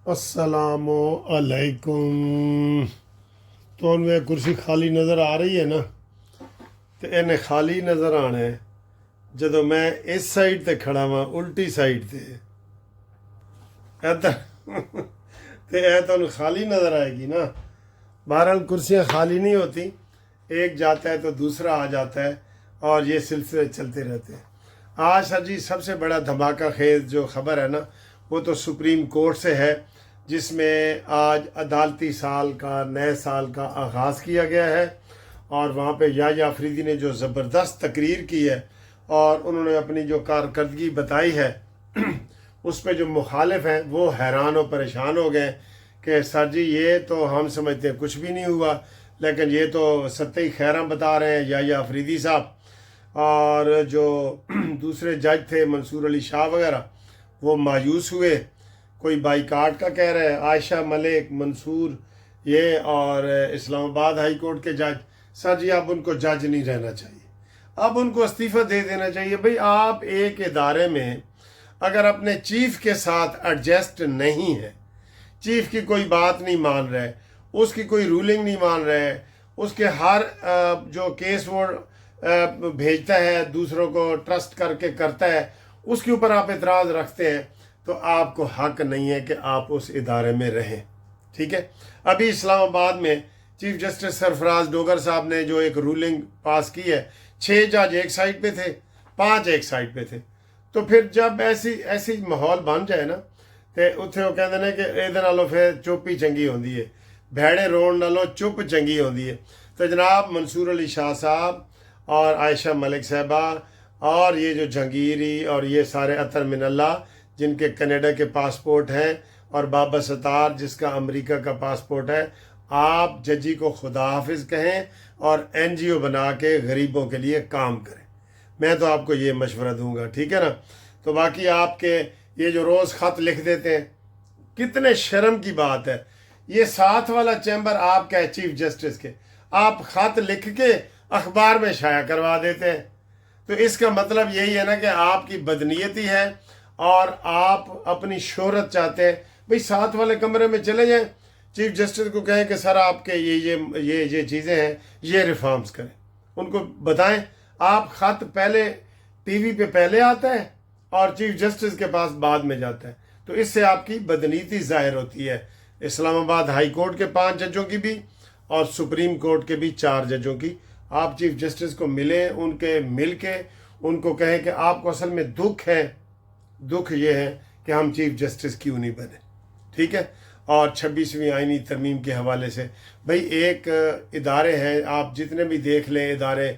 السلام علیکم۔ تو میں کرسی خالی نظر آ رہی ہے نا، تو انہیں خالی نظر آنا ہے جدو میں اس سائڈ تے کھڑا ہاں، الٹی سائڈ تے ادھر تے تو خالی نظر آئے گی نا۔ بہرحال کرسیاں خالی نہیں ہوتی، ایک جاتا ہے تو دوسرا آ جاتا ہے، اور یہ سلسلے چلتے رہتے ہیں۔ آج سر جی سب سے بڑا دھماکہ خیز جو خبر ہے نا، وہ تو سپریم کورٹ سے ہے، جس میں آج عدالتی سال کا، نئے سال کا آغاز کیا گیا ہے، اور وہاں پہ یحییٰ آفریدی نے جو زبردست تقریر کی ہے اور انہوں نے اپنی جو کارکردگی بتائی ہے، اس پہ جو مخالف ہیں وہ حیران و پریشان ہو گئے کہ سر جی یہ تو ہم سمجھتے ہیں کچھ بھی نہیں ہوا، لیکن یہ تو سطحی خیراں بتا رہے ہیں یحییٰ آفریدی صاحب۔ اور جو دوسرے جج تھے منصور علی شاہ وغیرہ، وہ مایوس ہوئے، کوئی بائیکاٹ کا کہہ رہا ہے۔ عائشہ ملک، منصور یہ اور اسلام آباد ہائی کورٹ کے جج، سر جی اب ان کو جج نہیں رہنا چاہیے، اب ان کو استعفیٰ دے دینا چاہیے۔ بھئی آپ ایک ادارے میں اگر اپنے چیف کے ساتھ ایڈجسٹ نہیں ہے، چیف کی کوئی بات نہیں مان رہے، اس کی کوئی رولنگ نہیں مان رہے، اس کے ہر جو کیس وہ بھیجتا ہے دوسروں کو ٹرسٹ کر کے کرتا ہے، اس کے اوپر آپ اعتراض رکھتے ہیں، تو آپ کو حق نہیں ہے کہ آپ اس ادارے میں رہیں، ٹھیک ہے۔ ابھی اسلام آباد میں چیف جسٹس سرفراز ڈوگر صاحب نے جو ایک رولنگ پاس کی ہے، 6 جج ایک سائڈ پہ تھے، 5 ایک سائڈ پہ تھے، تو پھر جب ایسی ماحول بن جائے نا، تو اتنے وہ کہتے ہیں کہ ادھر نالوں پھر چپ ہی چنگی ہوندی ہے، بھیڑے روڑ نالوں چپ چنگی ہوندی ہے۔ تو جناب منصور علی شاہ صاحب اور عائشہ ملک صاحبہ اور یہ جو جہانگیری اور یہ سارے اطہر من اللہ جن کے کینیڈا کے پاسپورٹ ہیں، اور بابا ستار جس کا امریکہ کا پاسپورٹ ہے، آپ ججی کو خدا حافظ کہیں اور این جی او بنا کے غریبوں کے لیے کام کریں۔ میں تو آپ کو یہ مشورہ دوں گا، ٹھیک ہے نا۔ تو باقی آپ کے یہ جو روز خط لکھ دیتے ہیں، کتنے شرم کی بات ہے۔ یہ ساتھ والا چیمبر آپ کا ہے چیف جسٹس کے، آپ خط لکھ کے اخبار میں شائع کروا دیتے ہیں، تو اس کا مطلب یہی ہے نا کہ آپ کی بدنیتی ہے اور آپ اپنی شہرت چاہتے ہیں۔ بھئی ساتھ والے کمرے میں چلے جائیں، چیف جسٹس کو کہیں کہ سر آپ کے یہ چیزیں ہیں، یہ ریفارمز کریں، ان کو بتائیں۔ آپ خط پہلے ٹی وی پہ پہلے آتا ہے اور چیف جسٹس کے پاس بعد میں جاتا ہے، تو اس سے آپ کی بدنیتی ظاہر ہوتی ہے۔ اسلام آباد ہائی کورٹ کے 5 ججوں کی بھی اور سپریم کورٹ کے بھی 4 ججوں کی، آپ چیف جسٹس کو ملیں، مل کے ان کو کہیں کہ آپ کو اصل میں دکھ ہے، دکھ یہ ہے کہ ہم چیف جسٹس کیوں نہیں بنے، ٹھیک ہے۔ اور 26ویں آئینی ترمیم کے حوالے سے بھئی ایک ادارے ہیں، آپ جتنے بھی دیکھ لیں ادارے،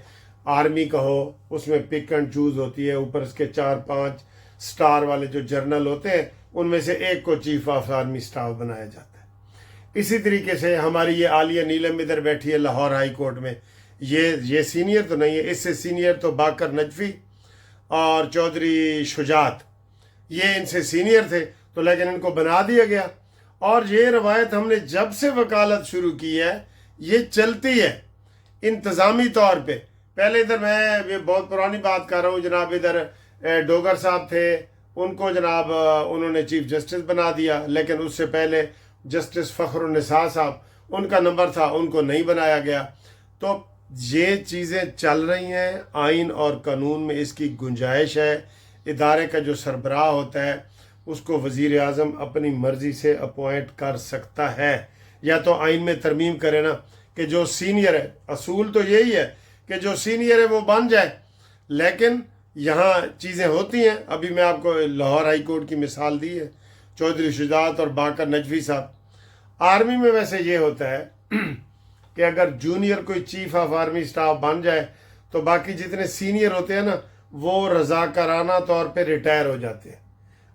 آرمی کا ہو، اس میں پک اینڈ چوز ہوتی ہے، اوپر اس کے 4-5 سٹار والے جو جرنل ہوتے ہیں، ان میں سے ایک کو چیف آف آرمی سٹاف بنایا جاتا ہے۔ اسی طریقے سے ہماری یہ عالیہ نیلم ادھر بیٹھی ہے لاہور ہائی کورٹ میں، یہ سینئر تو نہیں ہے، اس سے سینئر تو باقر نجفی اور چودھری شجاعت، یہ ان سے سینئر تھے، تو لیکن ان کو بنا دیا گیا۔ اور یہ روایت ہم نے جب سے وکالت شروع کی ہے یہ چلتی ہے انتظامی طور پہ۔ پہلے ادھر میں یہ بہت پرانی بات کر رہا ہوں جناب، ادھر ڈوگر صاحب تھے، ان کو جناب انہوں نے چیف جسٹس بنا دیا، لیکن اس سے پہلے جسٹس فخر النساء صاحب ان کا نمبر تھا، ان کو نہیں بنایا گیا۔ تو یہ چیزیں چل رہی ہیں، آئین اور قانون میں اس کی گنجائش ہے۔ ادارے کا جو سربراہ ہوتا ہے اس کو وزیر اعظم اپنی مرضی سے اپوائنٹ کر سکتا ہے، یا تو آئین میں ترمیم کرے نا کہ جو سینئر ہے، اصول تو یہی ہے کہ جو سینئر ہے وہ بن جائے، لیکن یہاں چیزیں ہوتی ہیں۔ ابھی میں آپ کو لاہور ہائی کورٹ کی مثال دی ہے، چودھری شجاعت اور باقر نجفی صاحب۔ آرمی میں ویسے یہ ہوتا ہے کہ اگر جونیئر کوئی چیف آف آرمی سٹاف بن جائے تو باقی جتنے سینئر ہوتے ہیں نا وہ رضاکارانہ طور پہ ریٹائر ہو جاتے ہیں،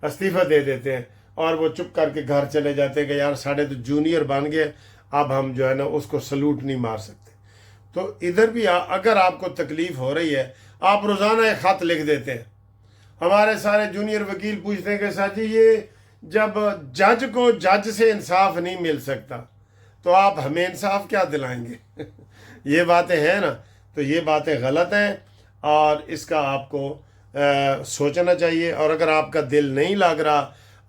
استعفیٰ دے دیتے ہیں، اور وہ چپ کر کے گھر چلے جاتے ہیں کہ یار ساڑھے تو جونیئر بن گئے، اب ہم جو ہے نا اس کو سلوٹ نہیں مار سکتے۔ تو ادھر بھی اگر آپ کو تکلیف ہو رہی ہے، آپ روزانہ ایک خط لکھ دیتے ہیں۔ ہمارے سارے جونیئر وکیل پوچھتے ہیں کہ سر جی یہ جب جج کو جج سے انصاف نہیں مل سکتا تو آپ ہمیں انصاف کیا دلائیں گے؟ یہ باتیں ہیں نا، تو یہ باتیں غلط ہیں، اور اس کا آپ کو سوچنا چاہیے۔ اور اگر آپ کا دل نہیں لگ رہا،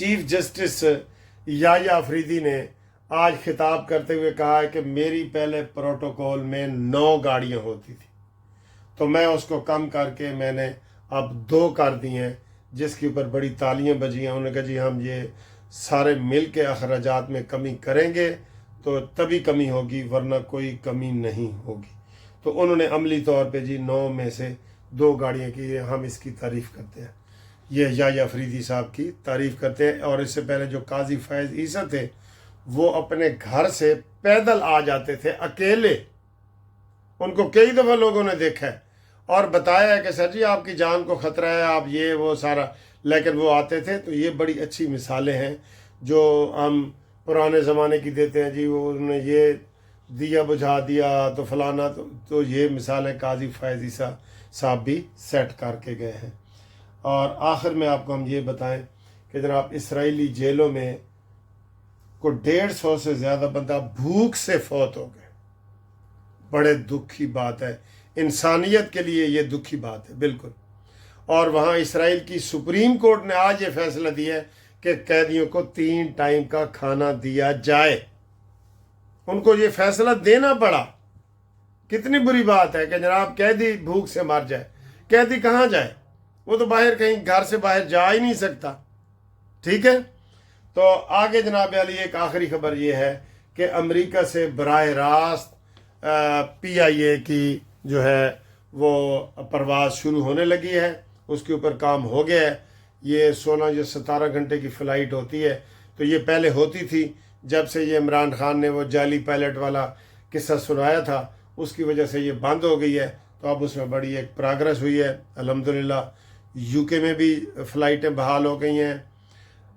چیف جسٹس یحییٰ آفریدی نے آج خطاب کرتے ہوئے کہا ہے کہ میری پہلے پروٹوکول میں 9 گاڑیاں ہوتی تھی، تو میں اس کو کم کر کے میں نے اب 2 کر دی ہیں، جس کے اوپر بڑی تالیاں بجی ہیں۔ انہوں نے کہا جی ہم یہ سارے مل کے اخراجات میں کمی کریں گے تو تبھی کمی ہوگی، ورنہ کوئی کمی نہیں ہوگی۔ تو انہوں نے عملی طور پہ جی 9 میں سے 2 گاڑیاں کی، ہم اس کی تعریف کرتے ہیں، یہ یحییٰ آفریدی صاحب کی تعریف کرتے ہیں۔ اور اس سے پہلے جو قاضی فیض عیسیٰ تھے وہ اپنے گھر سے پیدل آ جاتے تھے اکیلے، ان کو کئی دفعہ لوگوں نے دیکھا ہے اور بتایا ہے کہ سر جی آپ کی جان کو خطرہ ہے، آپ یہ وہ سارا، لیکن وہ آتے تھے۔ تو یہ بڑی اچھی مثالیں ہیں جو ہم پرانے زمانے کی دیتے ہیں، جی وہ انہوں نے یہ دیا بجھا دیا تو فلانا، تو یہ مثالیں قاضی فیض عیسیٰ صاحب بھی سیٹ کر کے گئے ہیں۔ اور آخر میں آپ کو ہم یہ بتائیں کہ جناب اسرائیلی جیلوں میں کو 150 سے زیادہ بندہ بھوک سے فوت ہو گئے۔ بڑے دکھ کی بات ہے، انسانیت کے لیے یہ دکھ کی بات ہے بالکل۔ اور وہاں اسرائیل کی سپریم کورٹ نے آج یہ فیصلہ دیا ہے کہ قیدیوں کو 3 ٹائم کا کھانا دیا جائے۔ ان کو یہ فیصلہ دینا پڑا۔ کتنی بری بات ہے کہ جناب قیدی بھوک سے مر جائے۔ قیدی کہاں جائے؟ وہ تو باہر کہیں گھر سے باہر جا ہی نہیں سکتا۔ ٹھیک ہے، تو آگے جناب علی ایک آخری خبر یہ ہے کہ امریکہ سے براہ راست PIA کی جو ہے وہ پرواز شروع ہونے لگی ہے، اس کے اوپر کام ہو گیا ہے۔ یہ 16 یا 17 گھنٹے کی فلائٹ ہوتی ہے، تو یہ پہلے ہوتی تھی جب سے یہ عمران خان نے وہ جعلی پائلٹ والا قصہ سنایا تھا، اس کی وجہ سے یہ بند ہو گئی ہے۔ تو اب اس میں بڑی ایک پروگرس ہوئی ہے الحمدللہ۔ UK میں بھی فلائٹیں بحال ہو گئی ہیں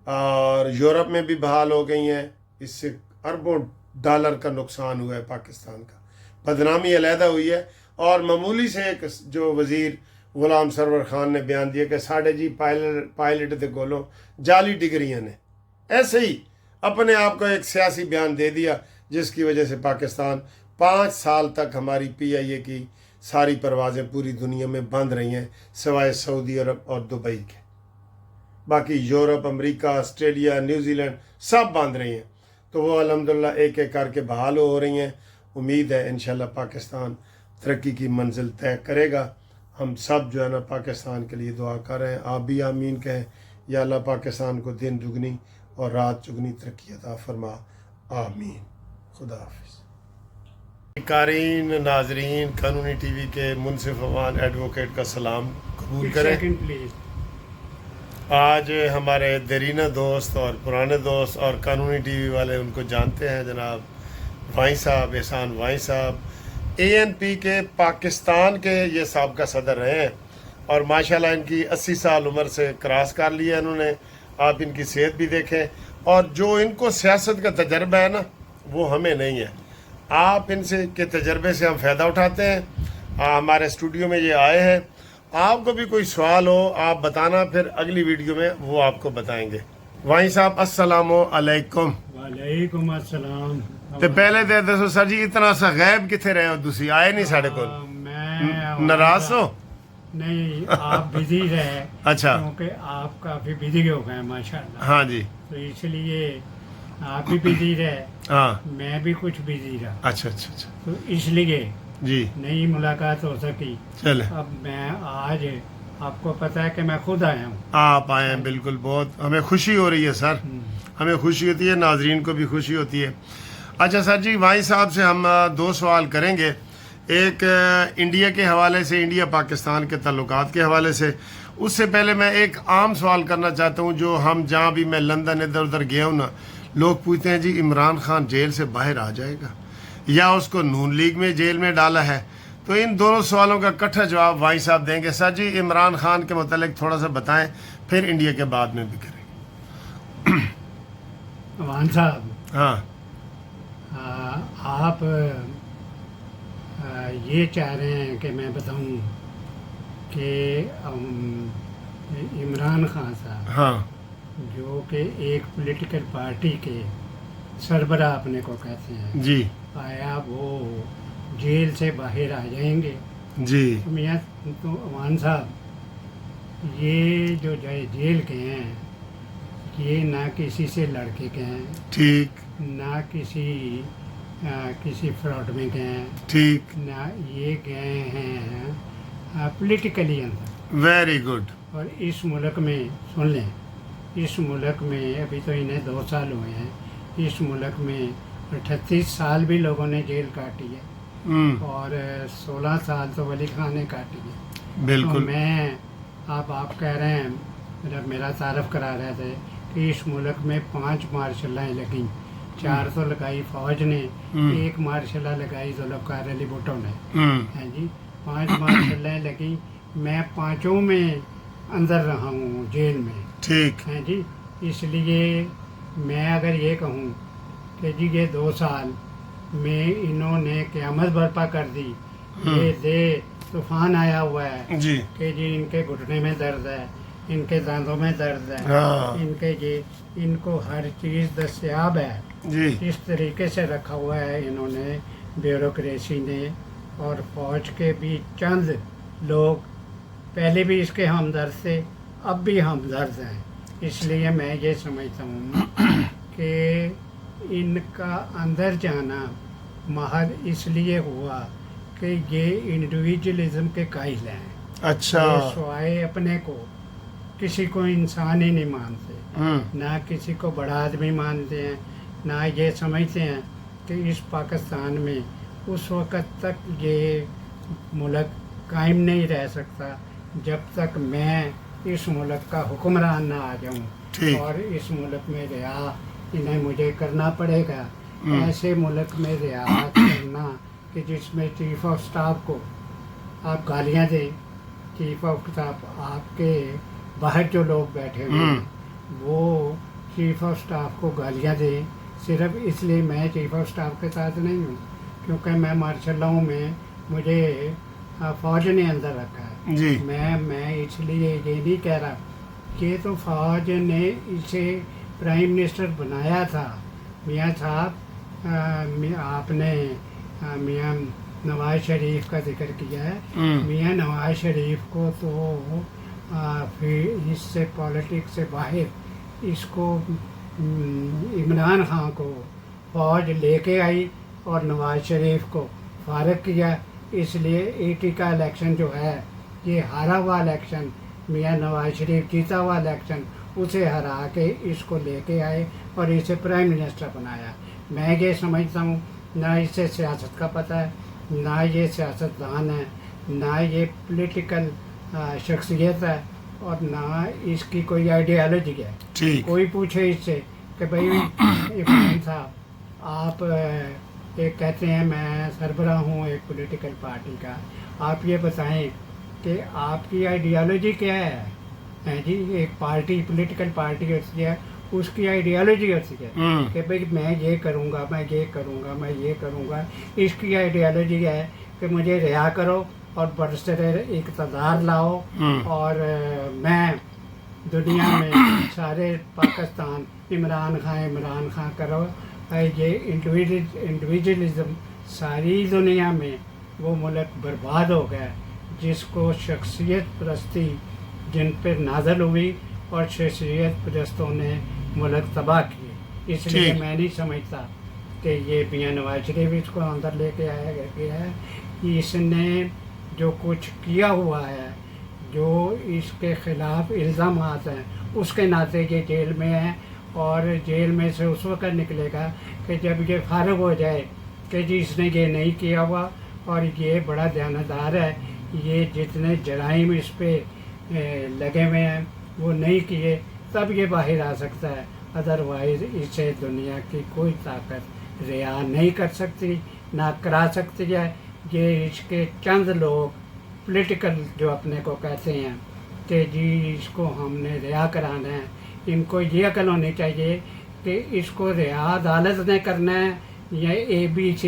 اور یورپ میں بھی بحال ہو گئی ہیں۔ اس سے اربوں ڈالر کا نقصان ہوا ہے پاکستان کا، بدنامی علیحدہ ہوئی ہے۔ اور معمولی سے ایک جو وزیر غلام سرور خان نے بیان دیا کہ ساڑھے جی پائلٹ دے گولوں جعلی ڈگریاں نے، ایسے ہی اپنے آپ کو ایک سیاسی بیان دے دیا، جس کی وجہ سے پاکستان 5 سال تک ہماری PIA کی ساری پروازیں پوری دنیا میں بند رہی ہیں سوائے سعودی عرب اور دبئی کے۔ باقی یورپ، امریکہ، آسٹریلیا، نیوزی لینڈ سب بند رہی ہیں۔ تو وہ الحمدللہ ایک ایک کر کے بحال ہو رہی ہیں۔ امید ہے انشاءاللہ پاکستان ترقی کی منزل طے کرے گا۔ ہم سب جو ہے نا پاکستان کے لیے دعا کر رہے ہیں، آپ بھی آمین کہیں، یا اللہ پاکستان کو دن دگنی اور رات چگنی ترقی عطا فرما، آمین۔ خدا حافظ۔ قارئین، ناظرین، قانونی ٹی وی کے منصف عوان ایڈوکیٹ کا سلام قبول کریں۔ آج ہمارے دیرینہ دوست اور پرانے دوست اور قانونی ٹی وی والے ان کو جانتے ہیں، جناب وائیں صاحب، احسان وائیں صاحب ANP کے پاکستان کے یہ سابقہ صدر رہے ہیں، اور ماشاءاللہ ان کی 80 سال عمر سے کراس کر لیا انہوں نے۔ آپ ان کی صحت بھی دیکھیں، اور جو ان کو سیاست کا تجربہ ہے نا وہ ہمیں نہیں ہے۔ آپ ان سے کے تجربے سے ہم فائدہ اٹھاتے ہیں۔ ہمارے اسٹوڈیو میں یہ آئے ہیں، آپ کو بھی کوئی سوال ہو آپ بتانا، پھر اگلی ویڈیو میں وہ آپ کو بتائیں گے۔ وائیں صاحب السلام علیکم۔ وعلیکم السلام۔ تو پہلے تو دسو سر جی اتنا سا غائب کتنے رہے ہو، تسی آئے نہیں ساڑھے کو، میں ناراض ہو؟ نہیں، آپ بزی رہے اچھا، کیونکہ آپ کافی بزی ہو گئے ماشاءاللہ، ہاں جی، تو اس لیے آپ بھی بزی رہے، ہاں، میں بھی کچھ بزی رہا، اچھا اچھا اچھا تو اس لیے جی، نہیں ملاقات ہو سکی۔ چلے اب میں آج، آپ کو پتہ ہے کہ میں خود آیا ہوں۔ آپ آئے ہیں، بالکل، بہت ہمیں خوشی ہو رہی ہے سر، ہمیں خوشی ہوتی ہے، ناظرین کو بھی خوشی ہوتی ہے۔ اچھا سر جی، وائیں صاحب سے ہم 2 سوال کریں گے، ایک انڈیا کے حوالے سے، انڈیا پاکستان کے تعلقات کے حوالے سے۔ اس سے پہلے میں ایک عام سوال کرنا چاہتا ہوں، جو ہم جہاں بھی میں لندن ادھر ادھر گیا ہوں نا، لوگ پوچھتے ہیں جی عمران خان جیل سے باہر آ جائے گا یا اس کو نون لیگ میں جیل میں ڈالا ہے؟ تو ان دونوں سوالوں کا اکٹھا جواب وائیں صاحب دیں گے۔ سر جی عمران خان کے متعلق تھوڑا سا بتائیں، پھر انڈیا کے بعد میں بھی کریں گے۔ عوان صاحب، ہاں، آپ یہ چاہ رہے ہیں کہ میں بتاؤں کہ عمران خان صاحب، ہاں جو کہ ایک پولیٹیکل پارٹی کے سربراہ اپنے کو کہتے ہیں، جی آیا وہ جیل سے باہر آ جائیں گے؟ جی، میاں تو عوان صاحب، یہ جو جیل کے ہیں یہ نہ کسی سے لڑ کے گئے ہیں، ٹھیک نہ کسی فراڈ میں گئے ہیں، ٹھیک، نہ یہ گئے ہیں پولیٹیکلی اندر. Very good. اور اس ملک میں سن لیں، اس ملک میں ابھی تو انہیں 2 سال ہوئے ہیں، اس ملک میں 38 سال بھی لوگوں نے جیل کاٹی ہے اور 16 سال تو ولی خان نے کاٹی ہے. تو بالکل. میں آپ کہہ رہے ہیں، جب میرا تعارف کرا رہے تھے کہ اس ملک میں 5 مارشلیں لگیں، 4 تو لگائی فوج نے، 1 مارشلہ لگائی ذوالفقار علی بھٹو نے. ہاں جی، 5 مارشلیں لگیں، میں 5 میں اندر رہا ہوں جیل میں. ٹھیک. ہیں جی. اس لیے میں اگر یہ کہوں کہ جی یہ 2 سال میں انہوں نے قیامت برپا کر دی، یہ طوفان آیا ہوا ہے جی کہ جی ان کے گھٹنے میں درد ہے، ان کے دانتوں میں درد ہے، ہاں ان کو ہر چیز دستیاب ہے. جی اس طریقے سے رکھا ہوا ہے انہوں نے، بیوروکریسی نے. اور فوج کے بھی چند لوگ پہلے بھی اس کے ہمدرد تھے، اب بھی ہمدرد ہیں. اس لیے میں یہ سمجھتا ہوں کہ ان کا اندر جانا محض اس لیے ہوا کہ یہ انڈیویجولزم کے قائل ہیں. اچھا. یہ سوائے اپنے کو کسی کو انسان ہی نہیں مانتے، نہ کسی کو بڑا آدمی مانتے ہیں، نہ یہ سمجھتے ہیں کہ اس پاکستان میں اس وقت تک یہ ملک قائم نہیں رہ سکتا جب تک میں اس ملک کا حکمران نہ آ جاؤں. ٹھیک. اور اس ملک میں رہا انہیں مجھے کرنا پڑے گا. ایسے ملک میں رہا کرنا کہ جس میں چیف آف سٹاف کو آپ گالیاں دیں، چیف آف سٹاف آپ کے باہر جو لوگ بیٹھے ہوئے ہیں وہ چیف آف سٹاف کو گالیاں دیں، صرف اس لیے میں چیف آف سٹاف کے ساتھ نہیں ہوں کیونکہ میں مارشل لاؤں میں مجھے فوج نے اندر رکھا ہے. جی میں اس لیے یہ نہیں کہہ رہا کہ تو فوج نے اسے پرائم منسٹر بنایا تھا. میاں صاحب آپ نے میاں نواز شریف کا ذکر کیا ہے. میاں نواز شریف کو تو پھر اس سے پالیٹکس سے باہر اس کو عمران خان کو فوج لے کے آئی اور نواز شریف کو فارغ کیا. اس لیے 80 کا الیکشن جو ہے یہ ہارا ہوا الیکشن، میاں نواز شریف جیتا ہوا الیکشن، اسے ہرا کے اس کو لے کے آئے اور اسے پرائم منسٹر بنایا. میں یہ سمجھتا ہوں نہ اسے سیاست کا پتہ ہے، نہ یہ سیاستدان ہے، نہ یہ پولیٹیکل شخصیت ہے، اور نہ اس کی کوئی آئیڈیالوجی ہے. ٹھیک. کوئی پوچھے اس سے کہ بھائی عمران صاحب آپ ایک کہتے ہیں میں سربراہ ہوں ایک پولیٹیکل پارٹی کا، آپ یہ بتائیں کہ آپ کی آئیڈیالوجی کیا ہے. جی ایک پارٹی پولیٹیکل پارٹی ہوتی ہے، اس کی آئیڈیالوجی ہوتی ہے کہ بھائی میں یہ کروں گا، میں یہ کروں گا، میں یہ کروں گا. اس کی آئیڈیالوجی ہے کہ مجھے رہا کرو اور برسر اقتدار لاؤ اور میں دنیا میں سارے پاکستان عمران خان کرو. یہ انڈیویجولزم ساری دنیا میں وہ ملک برباد ہو گیا جس کو شخصیت پرستی جن پہ نازل ہوئی اور شخصیت پرستوں نے ملک تباہ کیے. اس لیے میں نہیں سمجھتا کہ یہ میاں نواز شریف اس کو اندر لے کے آیا گیا ہے. اس نے جو کچھ کیا ہوا ہے، جو اس کے خلاف الزامات ہیں، اس کے ناطے یہ جیل میں ہے اور جیل میں سے اس وقت نکلے گا کہ جب یہ فارغ ہو جائے کہ جی اس نے یہ نہیں کیا ہوا اور یہ بڑا دیانتدار ہے، یہ جتنے جرائم اس پہ لگے ہوئے ہیں وہ نہیں کیے، تب یہ باہر آ سکتا ہے. ادروائز اسے دنیا کی کوئی طاقت رہا نہیں کر سکتی، نہ کرا سکتی ہے. یہ اس کے چند لوگ پولیٹیکل جو اپنے کو کہتے ہیں کہ جی اس کو ہم نے رہا کرانا ہے، ان کو یہ عقل ہونی چاہیے کہ اس کو رہا عدالت نے کرنا ہے یا ABC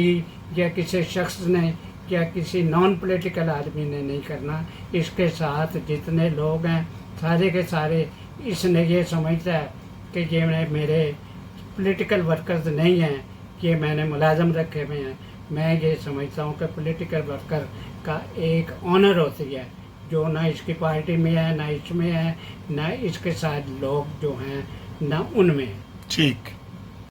یا کسی شخص نے یا کسی نان پولیٹیکل آدمی نے نہیں کرنا. اس کے ساتھ جتنے لوگ ہیں سارے کے سارے اس نے یہ سمجھتا ہے کہ یہ میرے پولیٹیکل ورکرز نہیں ہیں، یہ میں نے ملازم رکھے ہوئے ہیں. میں یہ سمجھتا ہوں کہ پولیٹیکل ورکر کا ایک آنر ہوتی ہے جو نہ اس کی پارٹی میں ہے، نہ اس میں ہے، نہ اس کے ساتھ لوگ جو ہیں نہ ان میں. ٹھیک.